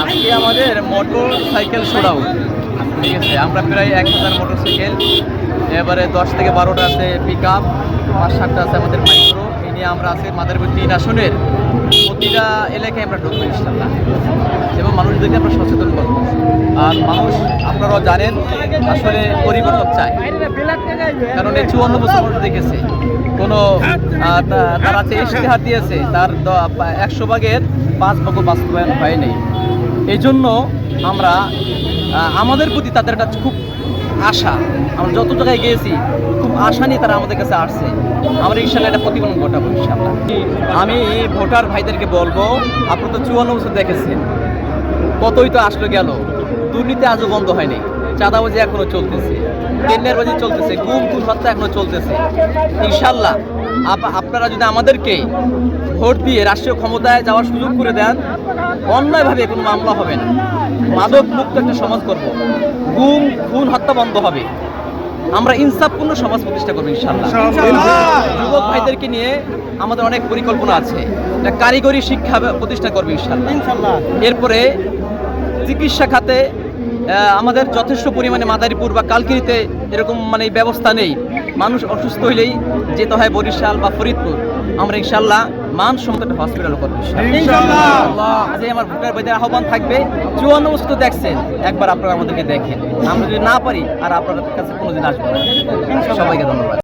আজকে আমাদের motor cycle showdown, ঠিক আছে। আমরা প্রায় 1000 মোটর সাইকেল, এবারে 10 থেকে 12টা আছে পিক আপ, 5-7টা আছে আমাদের মাইক্রো। এই নিয়ে আমরা আছি মাদারীপুর 3 আসনের প্রতিটা এলাকায় আমরা ঢুকবো ইনশাল্লাহ, এবং মানুষদেরকে আমরা সচেতন করবো। আর মানুষ আপনারাও জানেন আসলে পরিবর্তন চায়, কারণ এই 54 বছর মানুষ দেখেছে কোনো তারা যে ইশতেহার দিয়েছে তার 100 ভাগের 5 ভাগও বাস্তবায়ন হয়নি। এই জন্য আমরা আমাদের প্রতি তাদের কাছে খুব আশা, আমরা যত জায়গায় গিয়েছি খুব আশা নিয়ে তারা আমাদের কাছে আসছে। আমরা ইনশাল্লাহ একটা প্রতিফলন ঘটাবো ইনশাল্লাহ। আমি ভোটার ভাইদেরকে বলবো, আপনারা তো 54 বছর দেখেছেন, কতই তো আসলো গেল, দুর্নীতি আজও বন্ধ হয়নি, চাঁদাবাজি এখনো চলতেছে, টেন্ডারবাজি চলতেছে, গুম খুন হত্যা এখনো চলতেছে। ইনশাল্লাহ আপনারা যদি আমাদেরকে ভোট দিয়ে রাষ্ট্রীয় ক্ষমতায় যাওয়ার সুযোগ করে দেন, অন্যায়ভাবে কোনো মামলা হবে না, মাদক মুক্ত একটা সমাজ করব, গুম খুন হত্যা বন্ধ হবে, আমরা ইনসাফপূর্ণ সমাজ প্রতিষ্ঠা করবো ইনশাল্লাহ। যুবক ভাইদেরকে নিয়ে আমাদের অনেক পরিকল্পনা আছে, একটা কারিগরি শিক্ষা প্রতিষ্ঠা করবো ইনশাল্লাহ। এরপরে চিকিৎসা খাতে আমাদের যথেষ্ট পরিমাণে মাদারীপুর বা কালকিনিতে এরকম মানে ব্যবস্থা নেই, মানুষ অসুস্থ হইলেই যেতে হয় বরিশাল বা ফরিদপুর। আমরা ইনশাল্লাহ মানসম্মত একটা হসপিটাল করবো ইনশাল্লাহ। আজ আমার ভোটার ভাইদের আহ্বান থাকবে, 54 বছর তো দেখছেন, একবার আপনারা আমাদেরকে দেখেন, আমরা যদি না পারি আর আপনাদের কাছে কোনোদিন আসবো না। সবাইকে ধন্যবাদ।